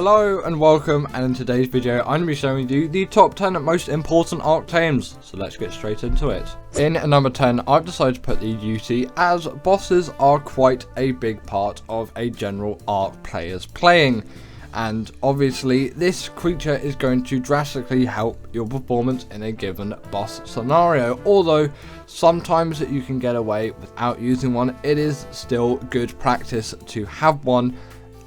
Hello and welcome, and in today's video I'm going to be showing you the top 10 most important Ark Tames, so let's get straight into it. In number 10 I've decided to put the Beauty, as bosses are quite a big part of a general Ark player's playing, and obviously this creature is going to drastically help your performance in a given boss scenario. Although sometimes you can get away without using one, it is still good practice to have one,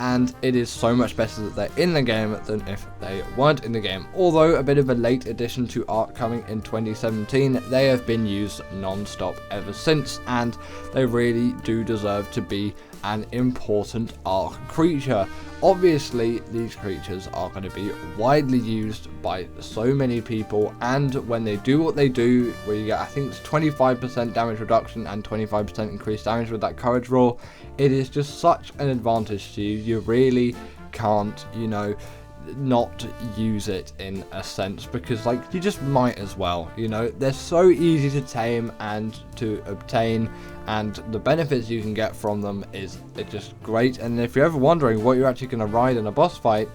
and it is so much better that they're in the game than if they weren't in the game. Although a bit of a late addition to Ark coming in 2017, they have been used non-stop ever since, and they really do deserve to be an important Ark creature. Obviously these creatures are going to be widely used by so many people, and when they do what they do, where you get, I think it's 25% damage reduction and 25% increased damage with that courage roll, it is just such an advantage to you. You really can't, not use it in a sense, because you just might as well. They're so easy to tame and to obtain, and the benefits you can get from them is just great. And if you're ever wondering what you're actually going to ride in a boss fight,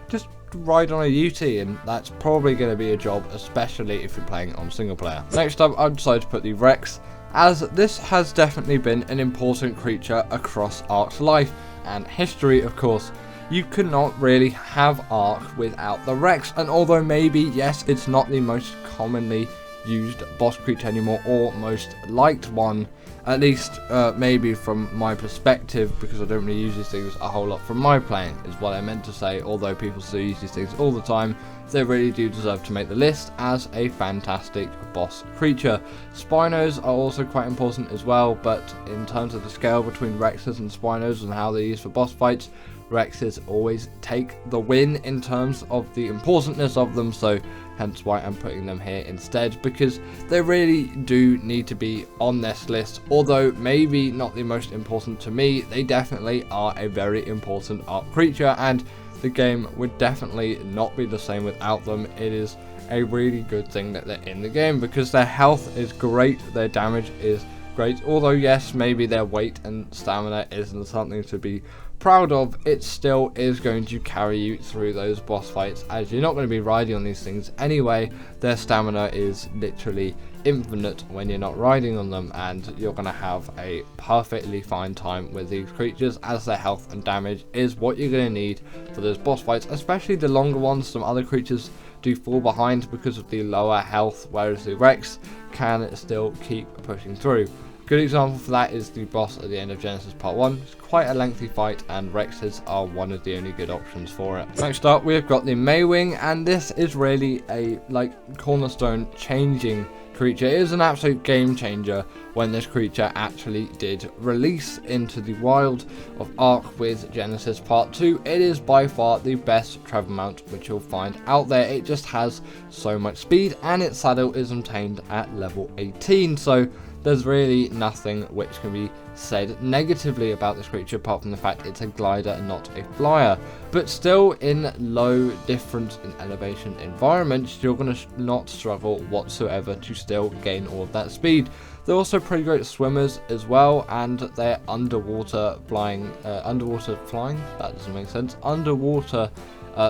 just ride on a UT, and that's probably going to be a job, especially if you're playing on single player. Next up I've decided to put the Rex, as this has definitely been an important creature across Ark's life and history. Of course, you cannot really have Ark without the Rex, and although maybe, yes, it's not the most commonly used boss creature anymore, or most liked one, at least maybe from my perspective, because I don't really use these things a whole lot from my playing, is what I meant to say. Although people still use these things all the time, they really do deserve to make the list as a fantastic boss creature. Spinos are also quite important as well, but in terms of the scale between Rexes and Spinos and how they're used for boss fights, Rexes always take the win in terms of the importance of them, so hence why I'm putting them here instead, because they really do need to be on this list. Although maybe not the most important to me, they definitely are a very important Ark creature, and the game would definitely not be the same without them. It is a really good thing that they're in the game, because their health is great, their damage is great. Although yes, maybe their weight and stamina isn't something to be proud of, it still is going to carry you through those boss fights, as you're not going to be riding on these things anyway. Their stamina is literally infinite when you're not riding on them, and you're going to have a perfectly fine time with these creatures, as their health and damage is what you're going to need for those boss fights, especially the longer ones. Some other creatures do fall behind because of the lower health, whereas the Rex can still keep pushing through. Good example for that is the boss at the end of Genesis Part 1. It's quite a lengthy fight, and Rexes are one of the only good options for it. Next up we have got the Maywing, and this is really a cornerstone changing creature. It is an absolute game changer when this creature actually did release into the wild of Ark with Genesis Part 2. It is by far the best travel mount which you'll find out there. It just has so much speed, and its saddle is obtained at level 18, so there's really nothing which can be said negatively about this creature, apart from the fact it's a glider and not a flyer. But still, in low difference in elevation environments, you're going to not struggle whatsoever to still gain all of that speed. They're also pretty great swimmers as well, and their underwater flying, that doesn't make sense, underwater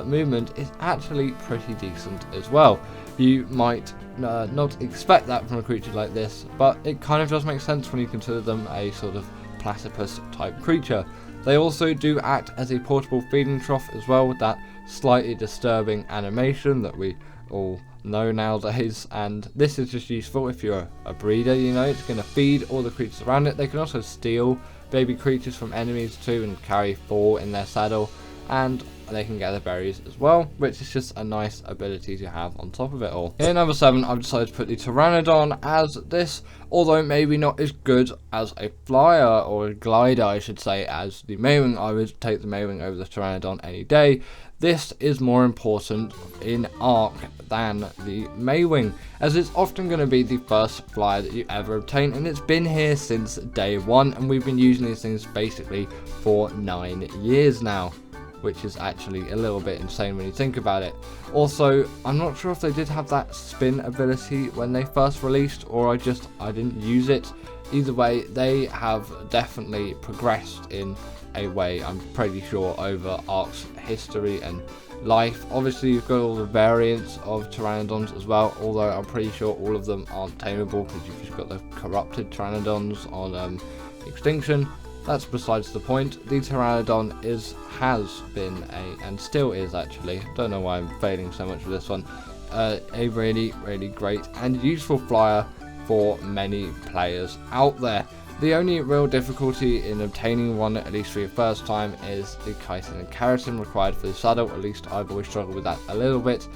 movement is actually pretty decent as well. You might not expect that from a creature like this, but it kind of does make sense when you consider them a sort of platypus type creature. They also do act as a portable feeding trough as well, with that slightly disturbing animation that we all know nowadays, and this is just useful if you're a breeder. It's going to feed all the creatures around it. They can also steal baby creatures from enemies too and carry 4 in their saddle, and they can gather berries as well, which is just a nice ability to have on top of it all. In number 7 I've decided to put the Pteranodon, as this, although maybe not as good as a flyer or a glider I should say as the Maywing, I would take the Maywing over the Pteranodon any day. This is more important in Ark than the Maywing, as it's often going to be the first flyer that you ever obtain, and it's been here since day 1, and we've been using these things basically for 9 years now, which is actually a little bit insane when you think about it. Also, I'm not sure if they did have that spin ability when they first released, or I didn't use it either way, they have definitely progressed in a way, I'm pretty sure, over Ark's history and life. Obviously, you've got all the variants of Pteranodons as well, although I'm pretty sure all of them aren't tameable because you've just got the corrupted Pteranodons on extinction. That's besides the point. The Pteranodon has been and still is actually, don't know why I'm failing so much with this one, a really great and useful flyer for many players out there. The only real difficulty in obtaining one, at least for your first time, is the chitin and keratin required for the saddle. At least I've always struggled with that a little bit.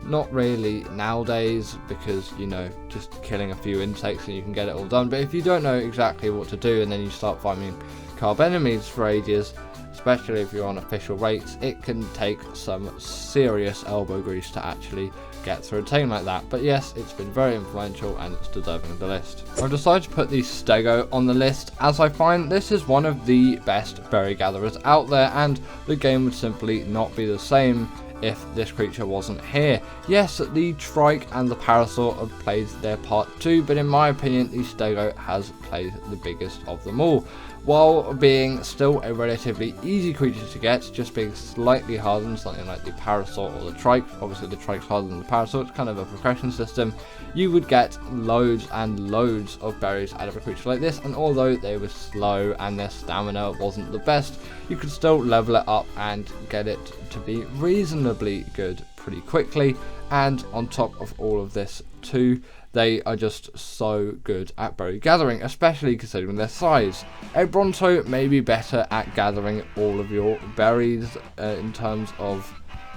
Not really nowadays, because, you know, just killing a few insects and you can get it all done. But if you don't know exactly what to do and then you start farming carb enemies for ages, especially if you're on official rates, it can take some serious elbow grease to actually get through a tame like that. But yes, it's been very influential and it's deserving of the list. I've decided to put the Stego on the list as I find this is one of the best berry gatherers out there, and the game would simply not be the same if this creature wasn't here. Yes, the Trike and the Parasaur have played their part too, but in my opinion, the Stego has played the biggest of them all. While being still a relatively easy creature to get, just being slightly harder than something like the Parasaur or the Trike. Obviously the Trike's harder than the Parasaur, it's kind of a progression system. You would get loads and loads of berries out of a creature like this, and although they were slow and their stamina wasn't the best, you could still level it up and get it to be reasonably good pretty quickly. And on top of all of this too, they are just so good at berry gathering, especially considering their size. A Bronto may be better at gathering all of your berries in terms of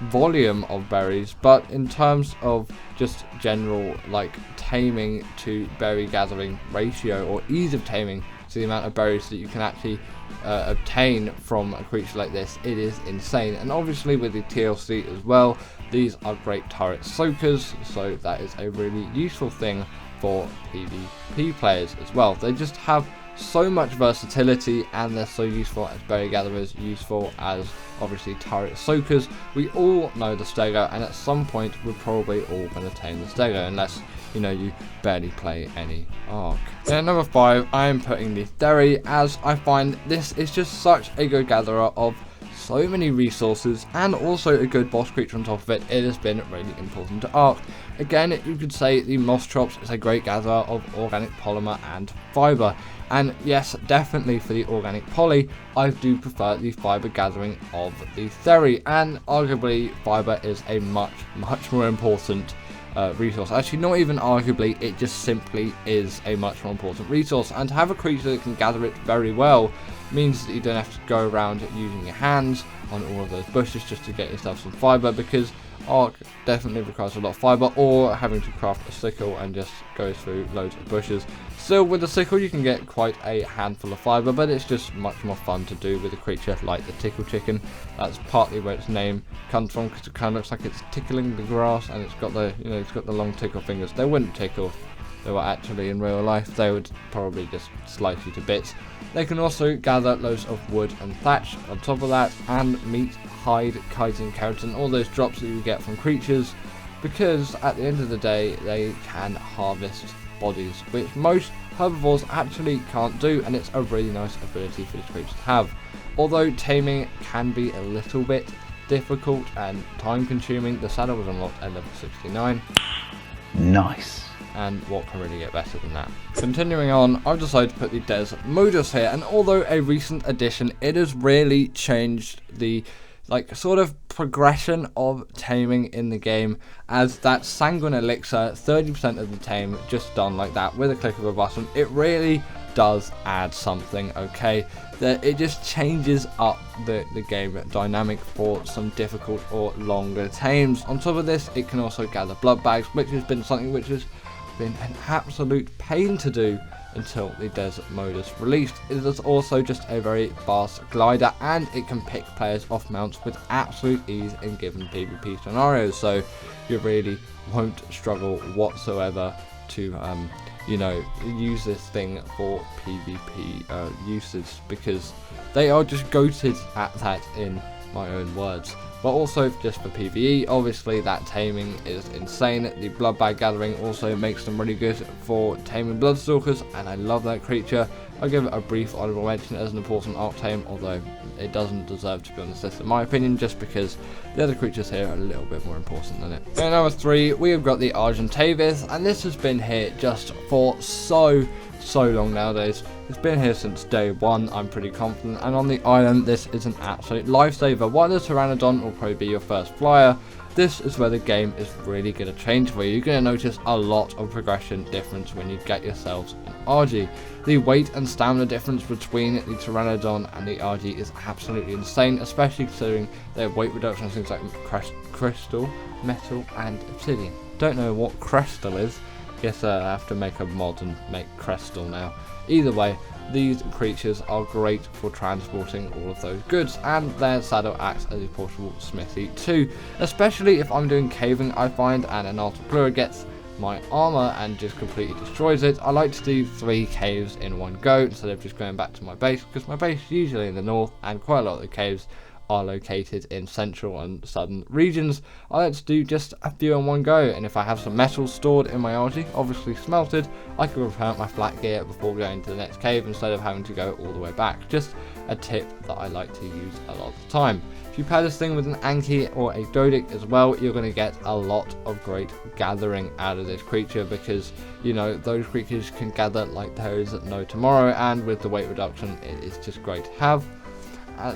volume of berries, but in terms of just general like taming to berry gathering ratio, or ease of taming to the amount of berries that you can actually obtain from a creature like this, it is insane. And obviously with the TLC as well, these are great turret soakers, so that is a really useful thing for PvP players as well. They just have so much versatility and they're so useful as berry gatherers, useful as obviously turret soakers. We all know the Stego, and at some point we're probably all going to tame the Stego, unless, you know, you barely play any Ark. At number 5, I am putting the Theory, as I find this is just such a good gatherer of so many resources, and also a good boss creature on top of it. It has been really important to Ark. Again, you could say the Mostrops is a great gatherer of organic polymer and fibre. And yes, definitely for the organic poly, I do prefer the fibre gathering of the Theory, and arguably fibre is a much more important resource. Actually, not even arguably, it just simply is a much more important resource, and to have a creature that can gather it very well means that you don't have to go around using your hands on all of those bushes just to get yourself some fibre, because Ark definitely requires a lot of fibre, or having to craft a sickle and just go through loads of bushes. Still, with the sickle you can get quite a handful of fibre, but it's just much more fun to do with a creature like the Tickle Chicken. That's partly where its name comes from, because it kind of looks like it's tickling the grass, and it's got the, you know, it's got the long tickle fingers. They wouldn't tickle if they were actually in real life, they would probably just slice you to bits. They can also gather loads of wood and thatch on top of that, and meat, hide, chitin, keratin, all those drops that you get from creatures, because at the end of the day they can harvest bodies, which most herbivores actually can't do, and it's a really nice ability for this creature to have. Although taming can be a little bit difficult and time consuming, the saddle was unlocked at level 69. Nice. And what can really get better than that? Continuing on, I've decided to put the Desert Modus here, and although a recent addition, it has really changed the sort of progression of taming in the game, as that Sanguine Elixir, 30% of the tame just done like that with a click of a button. It really does add something, okay? That it just changes up the game dynamic for some difficult or longer tames. On top of this, it can also gather blood bags, which has been something which has been an absolute pain to do until the Desert Modus released. It is also just a very fast glider, and it can pick players off mounts with absolute ease in given PvP scenarios, so you really won't struggle whatsoever to you know, use this thing for PvP uses, because they are just goated at that in my own words. But also just for PvE, obviously that taming is insane. The blood bag gathering also makes them really good for taming bloodstalkers, and I love that creature. I'll give it a brief honorable mention as an important Ark tame, although it doesn't deserve to be on this list in my opinion, just because the other creatures here are a little bit more important than it. At number 3, we have got the Ark Tames, and this has been here just for so long nowadays. It's been here since day one, I'm pretty confident, and on the island this is an absolute lifesaver. While the Pteranodon will probably be your first flyer, this is where the game is really going to change for you. You're going to notice a lot of progression difference when you get yourselves an RG. The weight and stamina difference between the Pteranodon and the RG is absolutely insane, especially considering their weight reduction on things like crystal, metal and obsidian. Don't know what crystal is. Guess I have to make a mod and make crystal now. Either way, these creatures are great for transporting all of those goods, and their saddle acts as a portable smithy too, especially if I'm doing caving, I find, and an Ark gets my armor and just completely destroys it. I like to do 3 caves in one go instead of just going back to my base, because my base is usually in the north and quite a lot of the caves are located in central and southern regions. I like to do just a few in one go, and if I have some metal stored in my RG, obviously smelted, I can repair my flat gear before going to the next cave instead of having to go all the way back. Just a tip that I like to use a lot of the time. If you pair this thing with an Anki or a Dodic as well, you're going to get a lot of great gathering out of this creature, because you know those creatures can gather like there is no tomorrow, and with the weight reduction it is just great to have.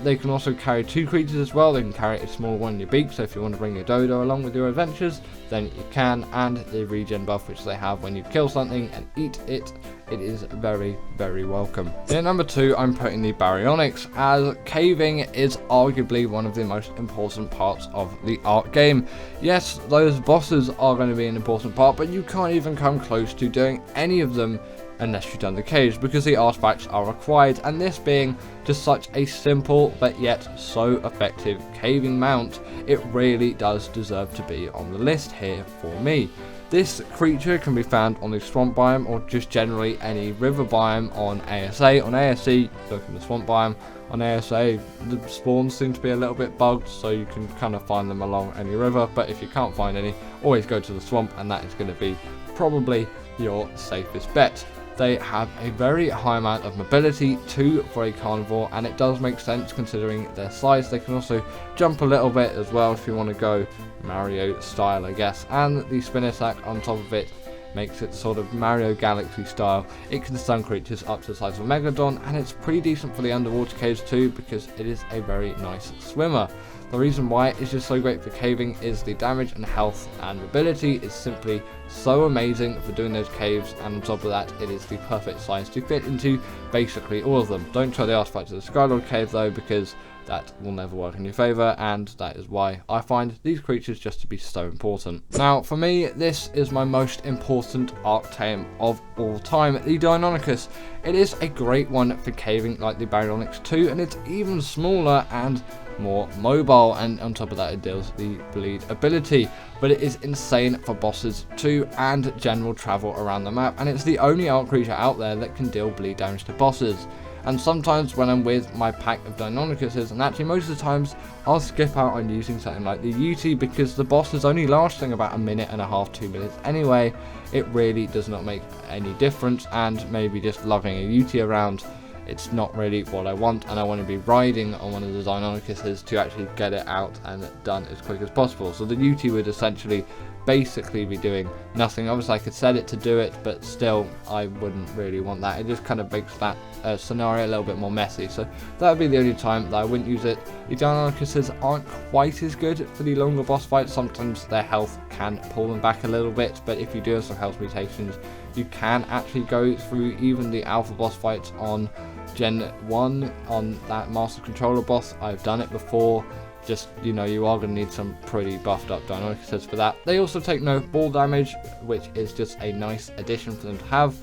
They can also carry 2 creatures as well. They can carry a small one in your beak, so if you want to bring your dodo along with your adventures, then you can. And the regen buff which they have when you kill something and eat it, it is very welcome. In number 2, I'm putting the baryonyx, as caving is arguably one of the most important parts of the Ark game. Yes, those bosses are going to be an important part, but you can't even come close to doing any of them unless you've done the caves, because the artifacts are required, and this being just such a simple but yet so effective caving mount, it really does deserve to be on the list here for me. This creature can be found on the swamp biome, or just generally any river biome on ASA. On ASC, look in the swamp biome. On ASA, the spawns seem to be a little bit bugged, so you can kind of find them along any river, but if you can't find any, always go to the swamp, and that is going to be probably your safest bet. They have a very high amount of mobility too for a carnivore, and it does make sense considering their size. They can also jump a little bit as well if you want to go Mario style, I guess, and the spin attack on top of it makes it sort of Mario Galaxy style. It can stun creatures up to the size of a Megalodon, and it's pretty decent for the underwater caves too, because it is a very nice swimmer. The reason why it's just so great for caving is the damage and health and mobility is simply so amazing for doing those caves, and on top of that it is the perfect size to fit into basically all of them. Don't try the artifact of the Skylord cave though, because that will never work in your favour, and that is why I find these creatures just to be so important. Now for me, this is my most important Ark tame of all time, the Deinonychus. It is a great one for caving like the Baryonyx 2, and it's even smaller and more mobile, and on top of that it deals the bleed ability, but it is insane for bosses too and general travel around the map, and it's the only Ark creature out there that can deal bleed damage to bosses. And sometimes when I'm with my pack of Deinonychuses, and actually most of the times I'll skip out on using something like the UT, because the boss is only lasting about 1.5 minutes, 2 minutes anyway. It really does not make any difference, and maybe just lugging a UT around, it's not really what I want, and I want to be riding on one of the Deinonychuses to actually get it out and done as quick as possible. So the UT would essentially basically be doing nothing. Obviously I could set it to do it, but still I wouldn't really want that. It just kind of makes that scenario a little bit more messy, so that would be the only time that I wouldn't use it. The Deinonychuses aren't quite as good for the longer boss fights. Sometimes their health can pull them back a little bit, but if you do have some health mutations, you can actually go through even the alpha boss fights on Gen 1 on that Master Controller boss. I've done it before. Just, you know, you are going to need some pretty buffed up Deinonychuses for that. They also take no ball damage, which is just a nice addition for them to have,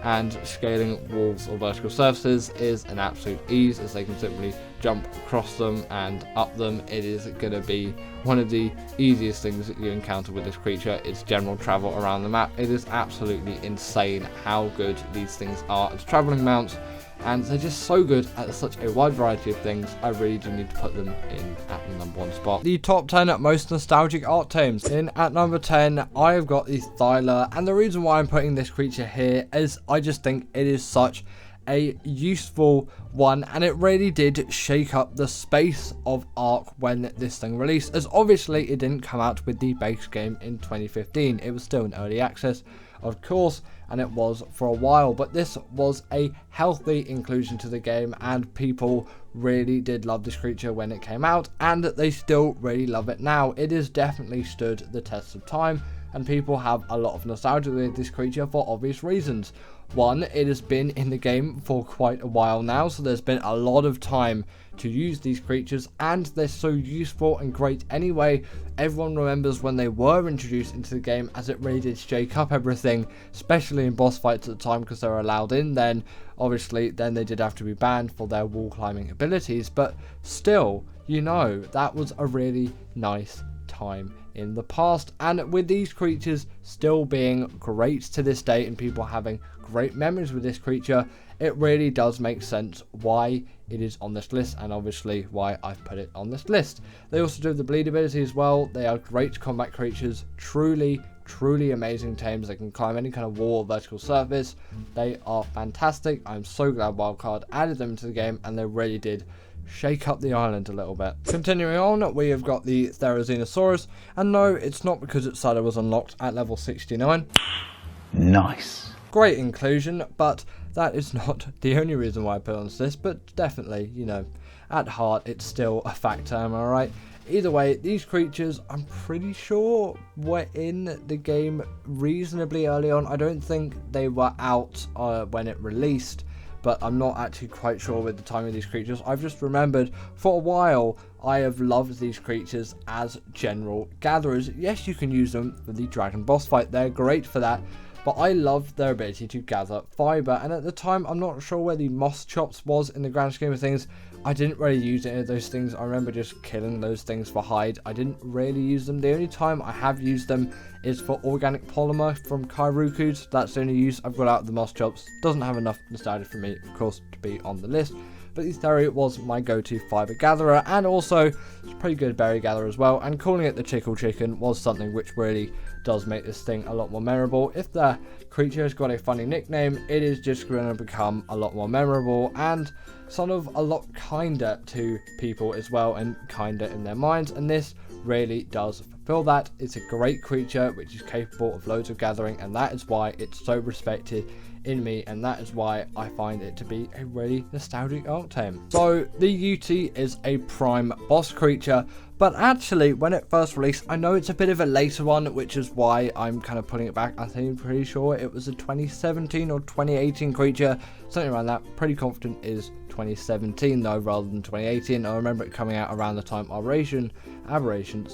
and scaling walls or vertical surfaces is an absolute ease, as they can simply jump across them and up them. It is going to be one of the easiest things that you encounter with this creature. It's general travel around the map. It is absolutely insane how good these things are as traveling mounts. and they're just so good at such a wide variety of things. I really do need to put them in at the number 1 spot. The top 10 most nostalgic Ark Tames. In at number 10, I have got the Thyla, and the reason why I'm putting this creature here is I just think it is such a useful one, and it really did shake up the space of Ark when this thing released, as obviously it didn't come out with the base game in 2015. It was still in early access, of course, and it was for a while, but this was a healthy inclusion to the game, and people really did love this creature when it came out, and they still really love it now. It has definitely stood the test of time, and people have a lot of nostalgia with this creature for obvious reasons. One, it has been in the game for quite a while now, so there's been a lot of time to use these creatures, and they're so useful and great anyway. Everyone remembers when they were introduced into the game, as it really did shake up everything, especially in boss fights at the time, because they were allowed in then. Obviously, then they did have to be banned for their wall climbing abilities, but still, you know, that was a really nice time in the past. And with these creatures still being great to this day and people having great memories with this creature, it really does make sense why it is on this list, and obviously why I've put it on this list. They also do the bleed ability as well. They are great combat creatures, truly amazing tames. They can climb any kind of wall or vertical surface. They are fantastic. I'm so glad Wildcard added them to the game, and they really did shake up the island a little bit. Continuing on, we have got the Therizinosaurus, and no, it's not because its side was unlocked at level 69. Nice. Great inclusion, but that is not the only reason why I put it on this list, but definitely, you know, at heart, it's still a factor, am I right? Either way, these creatures, I'm pretty sure, were in the game reasonably early on. I don't think they were out when it released, but I'm not actually quite sure with the timing of these creatures. I've just remembered for a while I have loved these creatures as general gatherers. Yes, you can use them for the dragon boss fight. They're great for that. But I loved their ability to gather fiber, and at the time I'm not sure where the moss chops was in the grand scheme of things. I didn't really use any of those things. I remember just killing those things for hide. I didn't really use them. The only time I have used them is for organic polymer from Kairukus. That's the only use I've got out of the moss chops. Doesn't have enough nostalgia for me, of course, to be on the list. But the Theri was my go-to fiber gatherer, and also it's a pretty good berry gatherer as well. And calling it the Chickle Chicken was something which really does make this thing a lot more memorable. If the creature has got a funny nickname, it is just going to become a lot more memorable and sort of a lot kinder to people as well, and kinder in their minds, and this really does fulfill that. It's a great creature which is capable of loads of gathering, and that is why it's so respected in me, and that is why I find it to be a really nostalgic Ark Tame. So the UT is a prime boss creature, but actually when it first released, I know it's a bit of a later one, which is why I'm kind of putting it back. I think I'm pretty sure it was a 2017 or 2018 creature, something around that. Pretty confident is 2017 though, rather than 2018. I remember it coming out around the time Aberration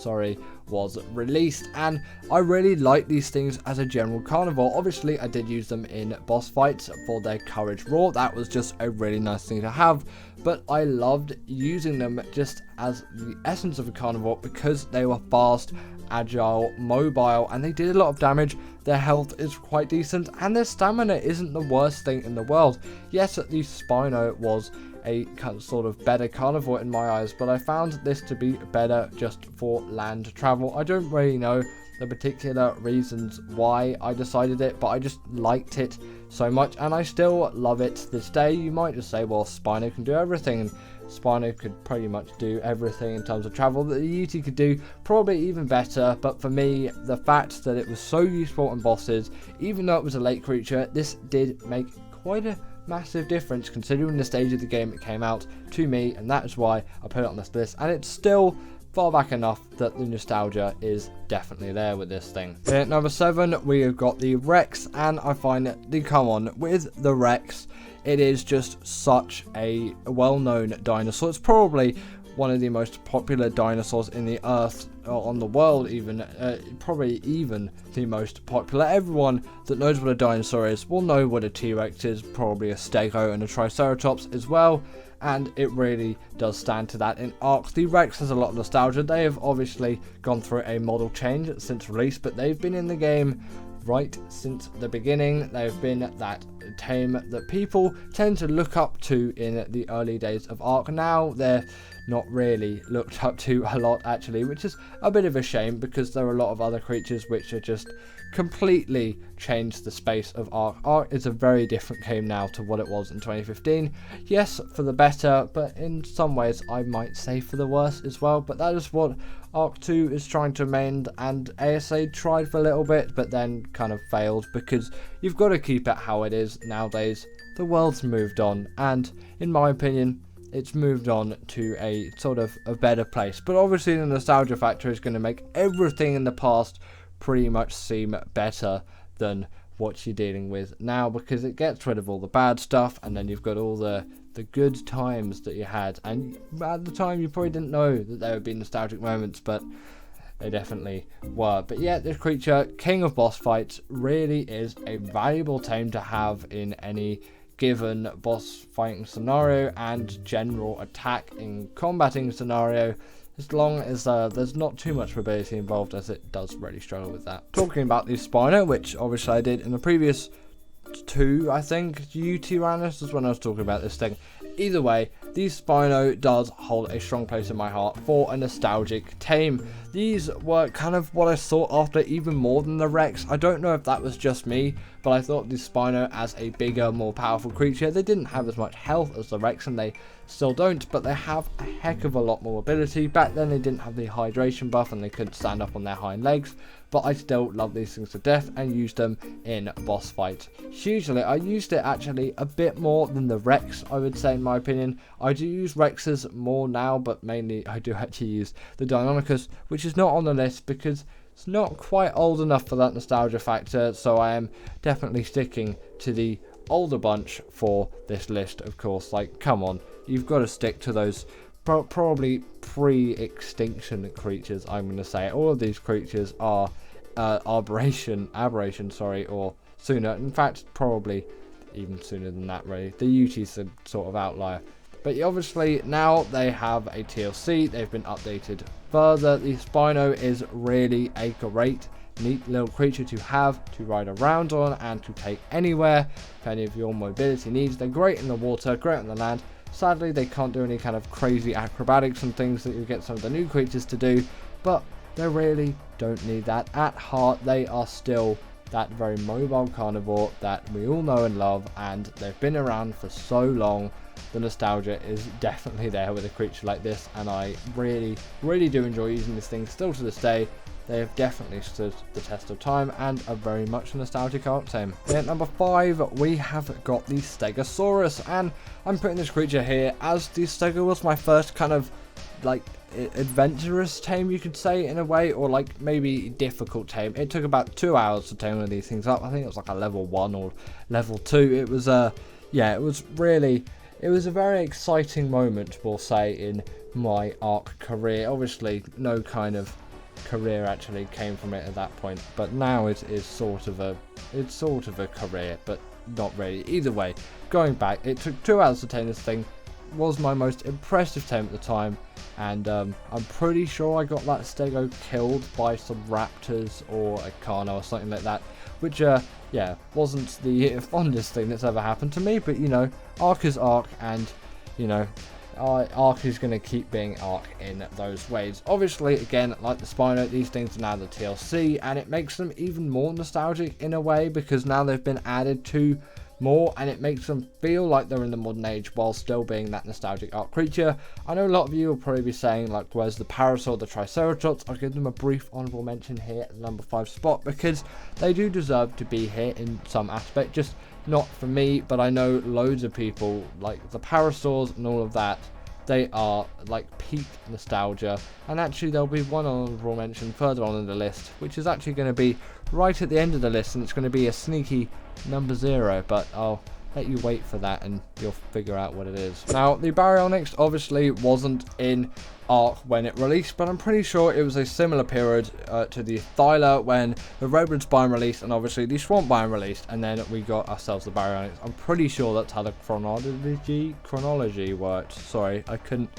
was released, and I really like these things as a general carnivore. Obviously I did use them in boss fights for their courage raw. That was just a really nice thing to have, but I loved using them just as the essence of a carnivore because they were fast, agile, mobile, and they did a lot of damage. Their health is quite decent, and their stamina isn't the worst thing in the world. Yes, at least Spino was a kind of sort of better carnivore in my eyes, but I found this to be better just for land travel. I don't really know the particular reasons why I decided it, but I just liked it so much, and I still love it to this day. You might just say, well, Spino can do everything, and Spino could pretty much do everything in terms of travel that the UT could do, probably even better. But for me, the fact that it was so useful on bosses, even though it was a late creature, this did make quite a massive difference considering the stage of the game it came out to me, and that is why I put it on this list. And it's still far back enough that the nostalgia is definitely there with this thing. At number 7, we have got the Rex, and I find that, come on, with the Rex, it is just such a well-known dinosaur. It's probably one of the most popular dinosaurs in the earth, or on the world even, probably even the most popular. Everyone that knows what a dinosaur is will know what a T-Rex is, probably a Stego and a Triceratops as well, and it really does stand to that in Ark. The Rex has a lot of nostalgia. They have obviously gone through a model change since release, but they've been in the game right since the beginning. They've been that tame that people tend to look up to in the early days of Ark. Now they're not really looked up to a lot actually, which is a bit of a shame because there are a lot of other creatures which are just completely changed the space of Ark. Ark is a very different game now to what it was in 2015. Yes, for the better, but in some ways I might say for the worse as well. But that is what Ark 2 is trying to amend, and ASA tried for a little bit but then kind of failed because you've got to keep it how it is nowadays. The world's moved on, and in my opinion it's moved on to a sort of a better place. But obviously the nostalgia factor is going to make everything in the past pretty much seem better than what you're dealing with now, because it gets rid of all the bad stuff and then you've got all the good times that you had, and at the time you probably didn't know that there would be nostalgic moments, but they definitely were. But yeah, this creature, king of boss fights, really is a valuable tame to have in any given boss fighting scenario and general attack in combating scenario, as long as there's not too much mobility involved, as it does really struggle with that. Talking about the Spino, which obviously I did in the previous 2, I think, UT round, this is when I was talking about this thing. Either way, the Spino does hold a strong place in my heart for a nostalgic tame. These were kind of what I sought after even more than the Rex. I don't know if that was just me, but I thought the Spino as a bigger, more powerful creature, they didn't have as much health as the Rex, and they still don't, but they have a heck of a lot more mobility. Back then they didn't have the hydration buff and they couldn't stand up on their hind legs, but I still love these things to death and used them in boss fights hugely. I used it actually a bit more than the Rex, I would say, in my opinion. I do use Rexes more now, but mainly I do actually use the Deinonychus, which is not on the list because it's not quite old enough for that nostalgia factor, so I am definitely sticking to the older bunch for this list, of course. Like, come on, you've got to stick to those probably pre-extinction creatures, I'm going to say. All of these creatures are aberration, or sooner. In fact, probably even sooner than that, really. The UT's a sort of outlier. But obviously now they have a TLC, they've been updated further. The Spino is really a great, neat little creature to have, to ride around on and to take anywhere for any of your mobility needs. They're great in the water, great on the land. Sadly, they can't do any kind of crazy acrobatics and things that you get some of the new creatures to do, but they really don't need that. At heart, they are still that very mobile carnivore that we all know and love, and they've been around for so long. The nostalgia is definitely there with a creature like this, and I really do enjoy using this thing still to this day. They have definitely stood the test of time and are very much a nostalgic Ark tame. Then at number 5, we have got the Stegosaurus, and I'm putting this creature here as the Stego was my first kind of like adventurous tame, you could say, in a way, or like maybe difficult tame. It took about 2 hours to tame one of these things up. I think it was like a level 1 or level 2. It was yeah, it was a very exciting moment, we'll say, in my Ark career. Obviously no kind of career actually came from it at that point, but now it is sort of a career, but not really. Either way, going back, it took 2 hours to tame this thing. Was my most impressive tame at the time, and I'm pretty sure I got that Stego killed by some raptors or a Carno or something like that, which yeah, wasn't the fondest thing that's ever happened to me. But you know, Ark is Ark, and you know, Ark is going to keep being Ark in those ways. Obviously, again, like the Spino, these things are now the TLC, and it makes them even more nostalgic in a way, because now they've been added to more, and it makes them feel like they're in the modern age while still being that nostalgic Ark creature. I know a lot of you will probably be saying, like, where's the Parasaur, the Triceratops? I'll give them a brief honourable mention here at the number 5 spot, because they do deserve to be here in some aspect, just not for me. But I know loads of people, like the Parasaurs and all of that, they are like peak nostalgia. And actually there'll be one honourable mention further on in the list, which is actually going to be right at the end of the list, and it's going to be a sneaky number 0, but I'll let you wait for that and you'll figure out what it is. Now, the Baryonyx obviously wasn't in Ark when it released, but I'm pretty sure it was a similar period to the Thyla when the Redwood biome released, and obviously the Swamp biome released, and then we got ourselves the Baryonyx. I'm pretty sure that's how the chronology worked. Sorry, I couldn't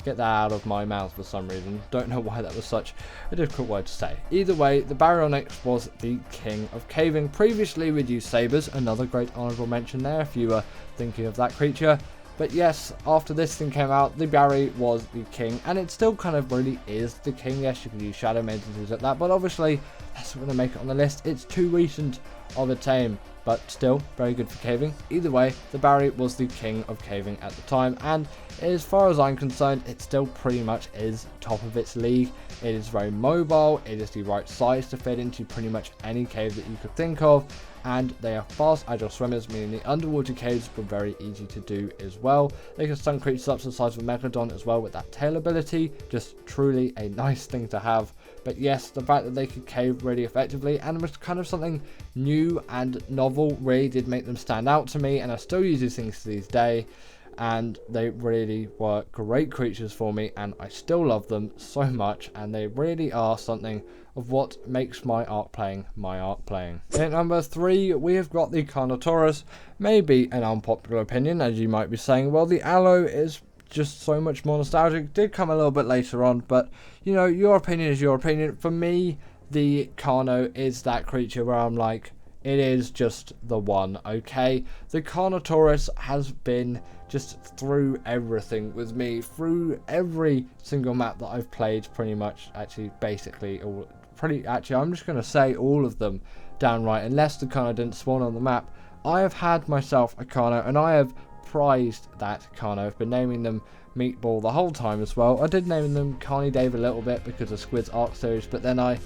get that out of my mouth for some reason. Don't know why that was such a difficult word to say. Either way, the Baryonyx was the king of caving. Previously we'd used sabers, another great honourable mention there if you were thinking of that creature. But yes, after this thing came out, the Barry was the king, and it still kind of really is the king. Yes, you can use shadow mains and things like that, but obviously that's not going to make it on the list. It's too recent of a tame, but still very good for caving. Either way, the Barry was the king of caving at the time, and as far as I'm concerned, it still pretty much is top of its league. It is very mobile, it is the right size to fit into pretty much any cave that you could think of, and they are fast, agile swimmers, meaning the underwater caves were very easy to do as well. They can stun creatures up to the size of a Megalodon as well with that tail ability, just truly a nice thing to have. But yes, the fact that they could cave really effectively and was kind of something new and novel really did make them stand out to me, and I still use these things to this day. And they really were great creatures for me, and I still love them so much, and they really are something of what makes my Ark playing my Ark playing. At number 3, we have got the Carnotaurus. Maybe an unpopular opinion, as you might be saying, well, the Aloe is just so much more nostalgic. Did come a little bit later on, but you know, your opinion is your opinion. For me, the Carno is that creature where I'm like, it is just the one, okay? The Carnotaurus has been just through everything with me, through every single map that I've played, pretty much, actually, basically, or actually, I'm just going to say all of them downright, unless the Carno didn't spawn on the map. I have had myself a Carno, and I have prized that Carno. I've been naming them Meatball the whole time as well. I did name them Carny Dave a little bit because of Squid's Ark series, but then I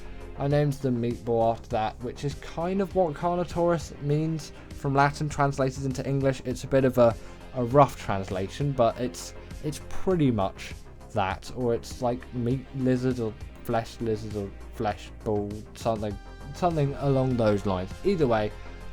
named them Meatball after that, which is kind of what Carnotaurus means from Latin translated into English. It's a bit of a rough translation, but it's pretty much that, or it's like meat lizard or flesh ball, something along those lines. Either way,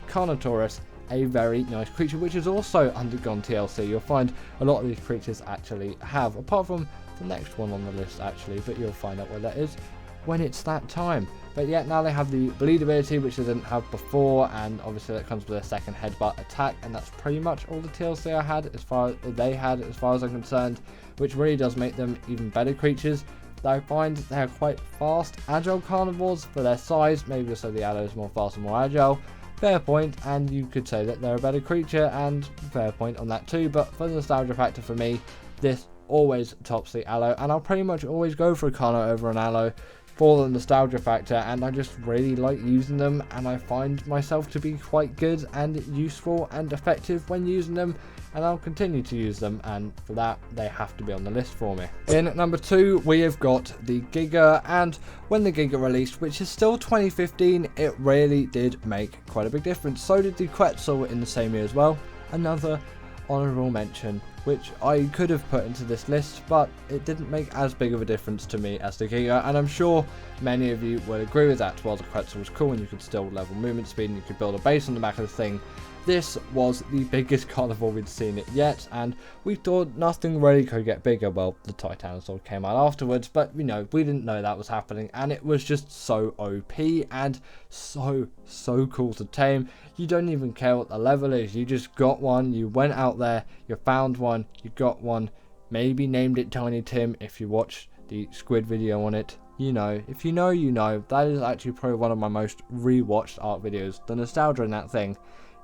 Carnotaurus, a very nice creature, which has also undergone TLC. You'll find a lot of these creatures actually have, apart from the next one on the list actually, but you'll find out where that is when it's that time. But yet now they have the bleed ability, which they didn't have before, and obviously that comes with a second headbutt attack, and that's pretty much all the TLC I had as far as I'm concerned, which really does make them even better creatures. I find they are quite fast, agile carnivores for their size. Maybe also the Aloe is more fast and more agile. Fair point, and you could say that they're a better creature, and fair point on that too. But for the nostalgia factor for me, this always tops the Aloe, and I'll pretty much always go for a Carno over an Aloe for the nostalgia factor, and I just really like using them, and I find myself to be quite good and useful and effective when using them, and I'll continue to use them, and for that they have to be on the list for me. In number 2, we have got the Giga, and when the Giga released, which is still 2015, it really did make quite a big difference. So did the Quetzal in the same year as well. Another honourable mention, which I could have put into this list, but it didn't make as big of a difference to me as the Giga, and I'm sure many of you will agree with that. While the Quetzal was cool and you could still level movement speed and you could build a base on the back of the thing, this was the biggest carnivore we'd seen it yet, and we thought nothing really could get bigger. Well, the Titanosaur came out afterwards, but you know, we didn't know that was happening, and it was just so OP and so cool to tame. You don't even care what the level is, you just got one, you went out there, you found one, you got one, maybe named it Tiny Tim if you watched the Squid video on it. You know, if you know, you know. That is actually probably one of my most rewatched Ark videos. The nostalgia in that thing,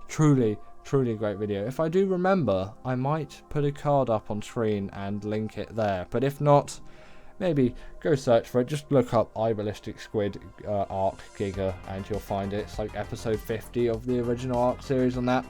truly a great video. If I do remember, I might put a card up on screen and link it there, but if not, maybe go search for it. Just look up iBallistic Squid Ark Giga and you'll find it. It's like episode 50 of the original Ark series on that.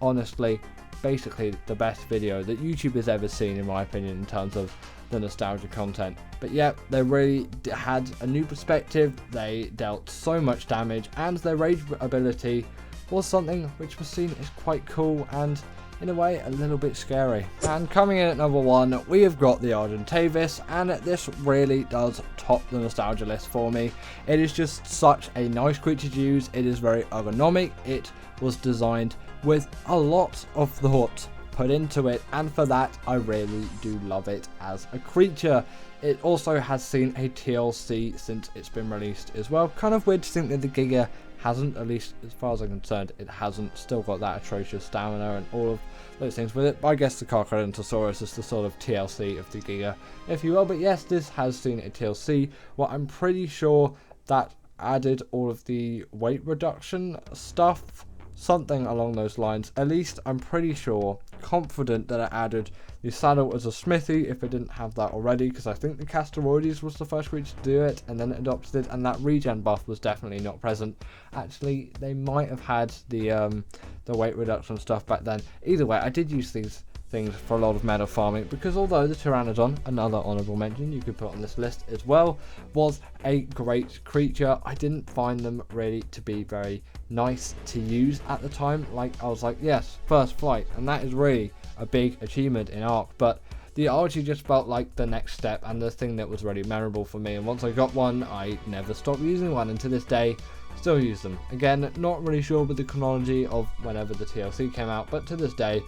Honestly, basically the best video that YouTube has ever seen, in my opinion, in terms of the nostalgia content. But yeah, they really had a new perspective, they dealt so much damage, and their rage ability was something which was seen as quite cool and in a way a little bit scary. And coming in at number 1, we have got the Argentavis, and this really does top the nostalgia list for me. It is just such a nice creature to use. It is very ergonomic. It was designed with a lot of thought put into it, and for that I really do love it as a creature. It also has seen a TLC since it's been released as well. Kind of weird to think that the Giga hasn't, at least as far as I'm concerned, it hasn't still got that atrocious stamina and all of those things with it. But I guess the Carcharodontosaurus is the sort of TLC of the Giga, if you will. But yes, this has seen a TLC. Well, I'm pretty sure that added all of the weight reduction stuff, something along those lines. At least I'm pretty sure, confident that it added the saddle as a smithy if it didn't have that already, because I think the Castoroides was the first creature to do it, and then it adopted it, and that regen buff was definitely not present. Actually, they might have had the weight reduction stuff back then. Either way, I did use these things for a lot of meta farming, because although the Pteranodon, another honourable mention you could put on this list as well, was a great creature, I didn't find them really to be very nice to use at the time. Like, I was like, yes, first flight, and that is really a big achievement in Ark, but the Archie just felt like the next step and the thing that was really memorable for me, and once I got one I never stopped using one, and to this day still use them. Again, not really sure with the chronology of whenever the TLC came out, but to this day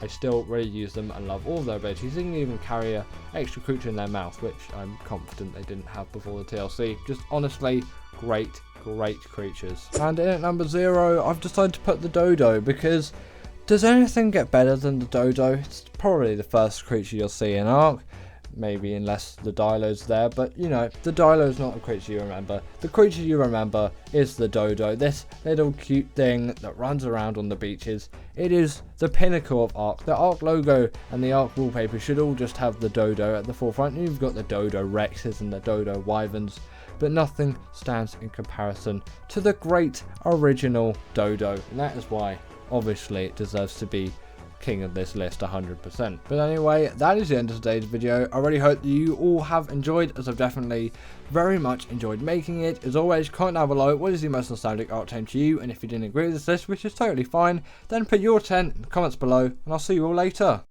I still really use them and love all of their abilities. They can even carry an extra creature in their mouth, which I'm confident they didn't have before the TLC. Just honestly, great creatures. And in at number 0, I've decided to put the Dodo, because does anything get better than the Dodo? It's probably the first creature you'll see in Ark. Maybe unless the Dilo's there, but you know, the Dilo's not the creature you remember. The creature you remember is the Dodo, this little cute thing that runs around on the beaches. It is the pinnacle of Ark. The Ark logo and the Ark wallpaper should all just have the Dodo at the forefront. You've got the Dodo Rexes and the Dodo Wyverns, but nothing stands in comparison to the great original Dodo, and that is why obviously it deserves to be king of this list 100%. But anyway, that is the end of today's video. I really hope that you all have enjoyed, as I've definitely very much enjoyed making it. As always, comment down below what is the most nostalgic Ark Tame to you, and if you didn't agree with this list, which is totally fine, then put your 10 in the comments below, and I'll see you all later.